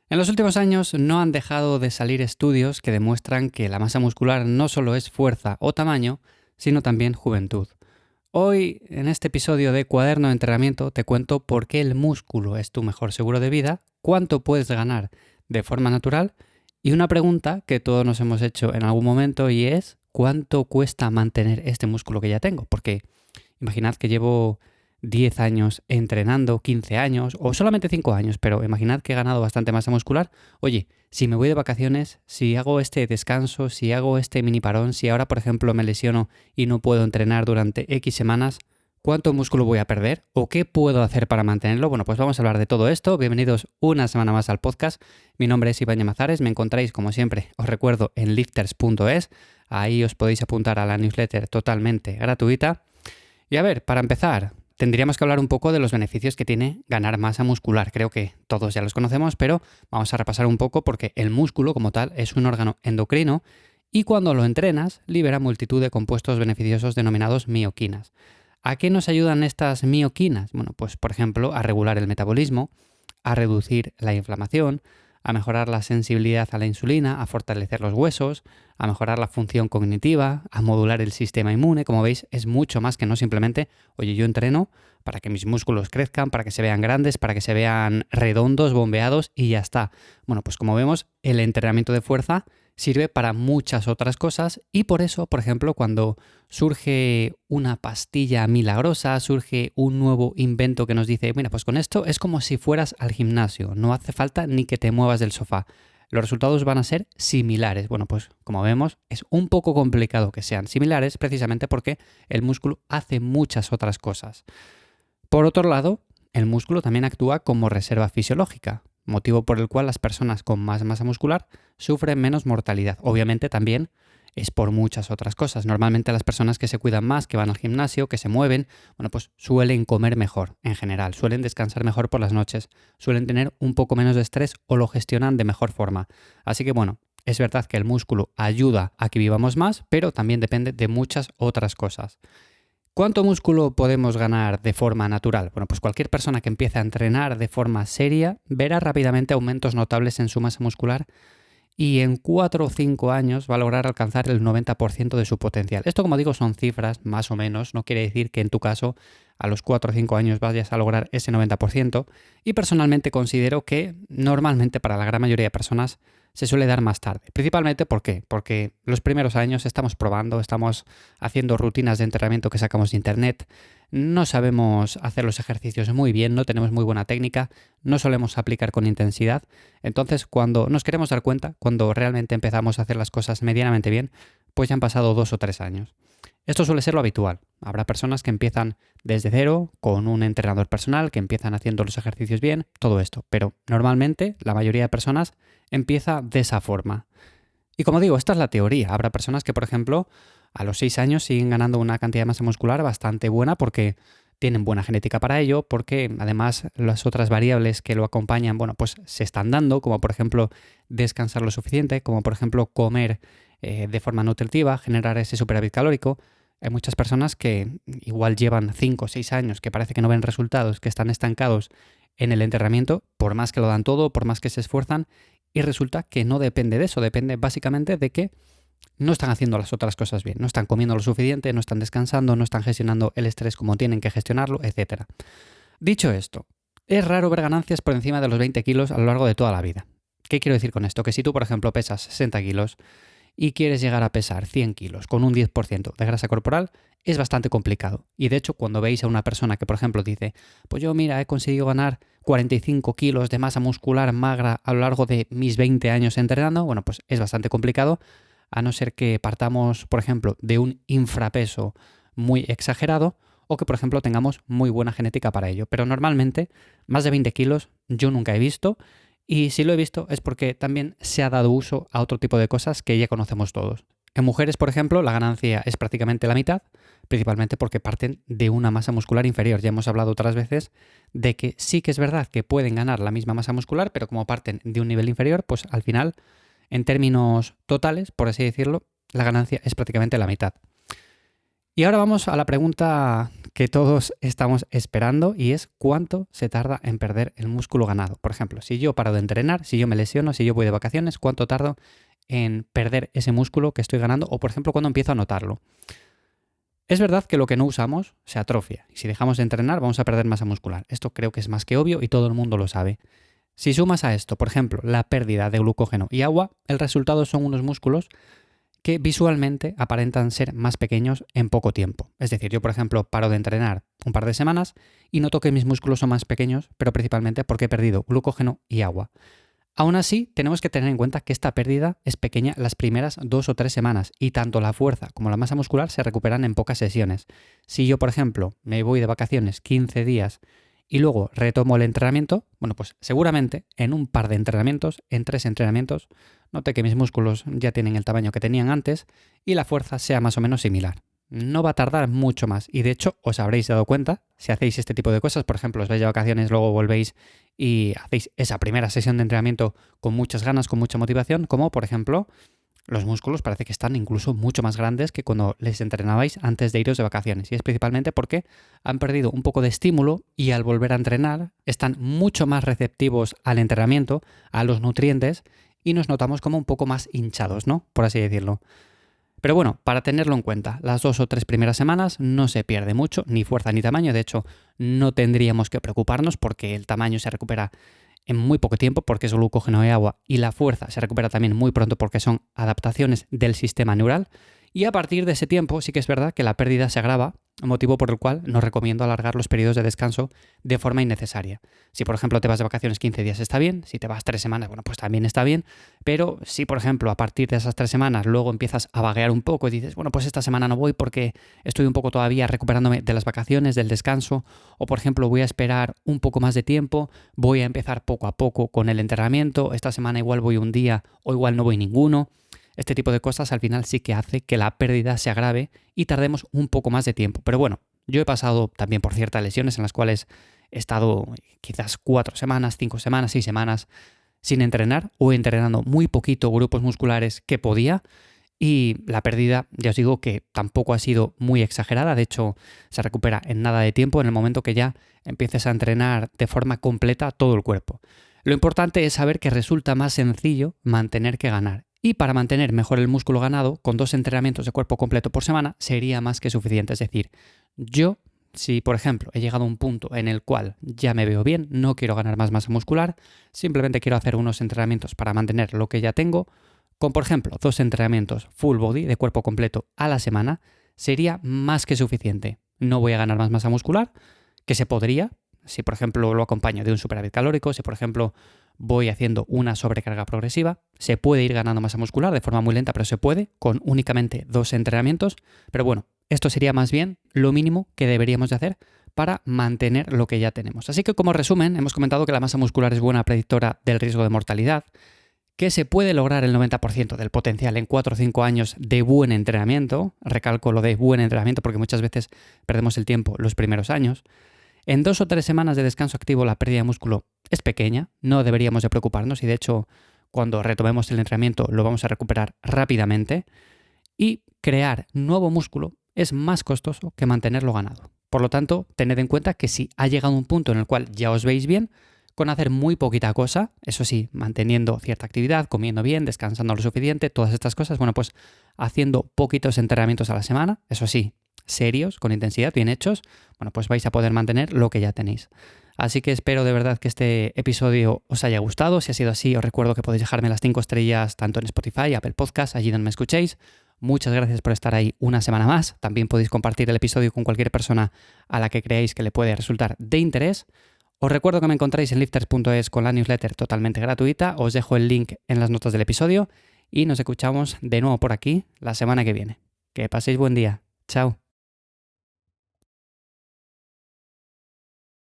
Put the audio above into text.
En los últimos años no han dejado de salir estudios que demuestran que la masa muscular no solo es fuerza o tamaño, sino también juventud. Hoy, en este episodio de Cuaderno de Entrenamiento, te cuento por qué el músculo es tu mejor seguro de vida, cuánto puedes ganar de forma natural y una pregunta que todos nos hemos hecho en algún momento y es ¿cuánto cuesta mantener este músculo que ya tengo? Porque imaginad que llevo 10 años entrenando, 15 años o solamente 5 años, pero imaginad que he ganado bastante masa muscular. Oye, si me voy de vacaciones, si hago este descanso, si hago este mini parón, si ahora por ejemplo me lesiono y no puedo entrenar durante X semanas, ¿cuánto músculo voy a perder? ¿O qué puedo hacer para mantenerlo? Bueno, pues vamos a hablar de todo esto. Bienvenidos una semana más al podcast. Mi nombre es Iván Llamazares, me encontráis como siempre, os recuerdo, en lifters.es. Ahí os podéis apuntar a la newsletter totalmente gratuita. Y a ver, para empezar, tendríamos que hablar un poco de los beneficios que tiene ganar masa muscular. Creo que todos ya los conocemos, pero vamos a repasar un poco porque el músculo como tal es un órgano endocrino y cuando lo entrenas libera multitud de compuestos beneficiosos denominados mioquinas. ¿A qué nos ayudan estas mioquinas? Bueno, pues por ejemplo a regular el metabolismo, a reducir la inflamación, a mejorar la sensibilidad a la insulina, a fortalecer los huesos, a mejorar la función cognitiva, a modular el sistema inmune. Como veis, es mucho más que no simplemente, oye, yo entreno para que mis músculos crezcan, para que se vean grandes, para que se vean redondos, bombeados y ya está. Bueno, pues como vemos, el entrenamiento de fuerza sirve para muchas otras cosas y por eso, por ejemplo, cuando surge una pastilla milagrosa, surge un nuevo invento que nos dice, mira, pues con esto es como si fueras al gimnasio, no hace falta ni que te muevas del sofá. Los resultados van a ser similares. Bueno, pues como vemos, es un poco complicado que sean similares precisamente porque el músculo hace muchas otras cosas. Por otro lado, el músculo también actúa como reserva fisiológica, motivo por el cual las personas con más masa muscular sufren menos mortalidad. Obviamente también es por muchas otras cosas. Normalmente las personas que se cuidan más, que van al gimnasio, que se mueven, bueno, pues suelen comer mejor en general, suelen descansar mejor por las noches, suelen tener un poco menos de estrés o lo gestionan de mejor forma. Así que bueno, es verdad que el músculo ayuda a que vivamos más, pero también depende de muchas otras cosas. ¿Cuánto músculo podemos ganar de forma natural? Bueno, pues cualquier persona que empiece a entrenar de forma seria verá rápidamente aumentos notables en su masa muscular y en 4 o 5 años va a lograr alcanzar el 90% de su potencial. Esto, como digo, son cifras más o menos, no quiere decir que en tu caso a los 4 o 5 años vayas a lograr ese 90% y personalmente considero que normalmente para la gran mayoría de personas se suele dar más tarde. Principalmente, ¿por qué? Porque los primeros años estamos probando, estamos haciendo rutinas de entrenamiento que sacamos de internet, no sabemos hacer los ejercicios muy bien, no tenemos muy buena técnica, no solemos aplicar con intensidad. Entonces, cuando nos queremos dar cuenta, cuando realmente empezamos a hacer las cosas medianamente bien, pues ya han pasado 2 o 3 años. Esto suele ser lo habitual. Habrá personas que empiezan desde cero, con un entrenador personal, que empiezan haciendo los ejercicios bien, todo esto. Pero normalmente la mayoría de personas empieza de esa forma. Y como digo, esta es la teoría. Habrá personas que, por ejemplo, a los 6 años siguen ganando una cantidad de masa muscular bastante buena porque tienen buena genética para ello, porque además las otras variables que lo acompañan, bueno, pues se están dando, como por ejemplo descansar lo suficiente, como por ejemplo comer de forma nutritiva, generar ese superávit calórico. Hay muchas personas que igual llevan 5 o 6 años que parece que no ven resultados, que están estancados en el entrenamiento, por más que lo dan todo, por más que se esfuerzan, y resulta que no depende de eso, depende básicamente de que no están haciendo las otras cosas bien, no están comiendo lo suficiente, no están descansando, no están gestionando el estrés como tienen que gestionarlo, etc. Dicho esto, es raro ver ganancias por encima de los 20 kilos a lo largo de toda la vida. ¿Qué quiero decir con esto? Que si tú, por ejemplo, pesas 60 kilos y quieres llegar a pesar 100 kilos con un 10% de grasa corporal, es bastante complicado. Y de hecho, cuando veis a una persona que, por ejemplo, dice, pues yo, mira, he conseguido ganar 45 kilos de masa muscular magra a lo largo de mis 20 años entrenando, bueno, pues es bastante complicado, a no ser que partamos, por ejemplo, de un infrapeso muy exagerado o que, por ejemplo, tengamos muy buena genética para ello. Pero normalmente, más de 20 kilos yo nunca he visto. Y si lo he visto es porque también se ha dado uso a otro tipo de cosas que ya conocemos todos. En mujeres, por ejemplo, la ganancia es prácticamente la mitad, principalmente porque parten de una masa muscular inferior. Ya hemos hablado otras veces de que sí que es verdad que pueden ganar la misma masa muscular, pero como parten de un nivel inferior, pues al final, en términos totales, por así decirlo, la ganancia es prácticamente la mitad. Y ahora vamos a la pregunta que todos estamos esperando y es cuánto se tarda en perder el músculo ganado. Por ejemplo, si yo paro de entrenar, si yo me lesiono, si yo voy de vacaciones, ¿cuánto tardo en perder ese músculo que estoy ganando? O por ejemplo, cuando empiezo a notarlo. Es verdad que lo que no usamos se atrofia y si dejamos de entrenar vamos a perder masa muscular. Esto creo que es más que obvio y todo el mundo lo sabe. Si sumas a esto, por ejemplo, la pérdida de glucógeno y agua, el resultado son unos músculos que visualmente aparentan ser más pequeños en poco tiempo. Es decir, yo por ejemplo paro de entrenar un par de semanas y noto que mis músculos son más pequeños, pero principalmente porque he perdido glucógeno y agua. Aún así, tenemos que tener en cuenta que esta pérdida es pequeña las primeras 2 o 3 semanas y tanto la fuerza como la masa muscular se recuperan en pocas sesiones. Si yo, por ejemplo, me voy de vacaciones 15 días y luego retomo el entrenamiento, bueno, pues seguramente en un par de entrenamientos, en 3 entrenamientos, note que mis músculos ya tienen el tamaño que tenían antes y la fuerza sea más o menos similar. No va a tardar mucho más y de hecho os habréis dado cuenta, si hacéis este tipo de cosas, por ejemplo, os vais de vacaciones, luego volvéis y hacéis esa primera sesión de entrenamiento con muchas ganas, con mucha motivación, como por ejemplo los músculos parece que están incluso mucho más grandes que cuando les entrenabais antes de iros de vacaciones. Y es principalmente porque han perdido un poco de estímulo y al volver a entrenar están mucho más receptivos al entrenamiento, a los nutrientes y nos notamos como un poco más hinchados, ¿no? Por así decirlo. Pero bueno, para tenerlo en cuenta, las 2 o 3 primeras semanas no se pierde mucho, ni fuerza ni tamaño. De hecho, no tendríamos que preocuparnos porque el tamaño se recupera en muy poco tiempo porque es glucógeno y agua y la fuerza se recupera también muy pronto porque son adaptaciones del sistema neural. Y a partir de ese tiempo sí que es verdad que la pérdida se agrava, motivo por el cual no recomiendo alargar los periodos de descanso de forma innecesaria. Si por ejemplo te vas de vacaciones 15 días está bien, si te vas 3 semanas, bueno, pues también está bien, pero si por ejemplo a partir de esas 3 semanas luego empiezas a vaguear un poco y dices, bueno, pues esta semana no voy porque estoy un poco todavía recuperándome de las vacaciones, del descanso, o por ejemplo voy a esperar un poco más de tiempo, voy a empezar poco a poco con el entrenamiento, esta semana igual voy un día o igual no voy ninguno. Este tipo de cosas al final sí que hace que la pérdida se agrave y tardemos un poco más de tiempo. Pero bueno, yo he pasado también por ciertas lesiones en las cuales he estado quizás 4 semanas, 5 semanas, 6 semanas sin entrenar o entrenando muy poquito grupos musculares que podía y la pérdida, ya os digo que tampoco ha sido muy exagerada, de hecho se recupera en nada de tiempo en el momento que ya empieces a entrenar de forma completa todo el cuerpo. Lo importante es saber que resulta más sencillo mantener que ganar. Y para mantener mejor el músculo ganado, con 2 entrenamientos de cuerpo completo por semana, sería más que suficiente. Es decir, yo, si por ejemplo he llegado a un punto en el cual ya me veo bien, no quiero ganar más masa muscular, simplemente quiero hacer unos entrenamientos para mantener lo que ya tengo, con por ejemplo 2 entrenamientos full body de cuerpo completo a la semana, sería más que suficiente. No voy a ganar más masa muscular, que se podría, si por ejemplo lo acompaño de un superávit calórico, si por ejemplo voy haciendo una sobrecarga progresiva, se puede ir ganando masa muscular de forma muy lenta, pero se puede con únicamente 2 entrenamientos. Pero bueno, esto sería más bien lo mínimo que deberíamos de hacer para mantener lo que ya tenemos. Así que como resumen, hemos comentado que la masa muscular es buena predictora del riesgo de mortalidad, que se puede lograr el 90% del potencial en 4 o 5 años de buen entrenamiento. Recalco lo de buen entrenamiento porque muchas veces perdemos el tiempo los primeros años. En 2 o 3 semanas de descanso activo la pérdida de músculo es pequeña, no deberíamos de preocuparnos y de hecho cuando retomemos el entrenamiento lo vamos a recuperar rápidamente y crear nuevo músculo es más costoso que mantenerlo ganado. Por lo tanto, tened en cuenta que si ha llegado un punto en el cual ya os veis bien, con hacer muy poquita cosa, eso sí, manteniendo cierta actividad, comiendo bien, descansando lo suficiente, todas estas cosas, bueno, pues haciendo poquitos entrenamientos a la semana, eso sí, serios, con intensidad, bien hechos, bueno, pues vais a poder mantener lo que ya tenéis. Así que espero de verdad que este episodio os haya gustado. Si ha sido así, os recuerdo que podéis dejarme las 5 estrellas tanto en Spotify, Apple Podcasts, allí donde me escuchéis. Muchas gracias por estar ahí una semana más. También podéis compartir el episodio con cualquier persona a la que creáis que le puede resultar de interés. Os recuerdo que me encontráis en lifters.es con la newsletter totalmente gratuita. Os dejo el link en las notas del episodio y nos escuchamos de nuevo por aquí la semana que viene. Que paséis buen día. Chao.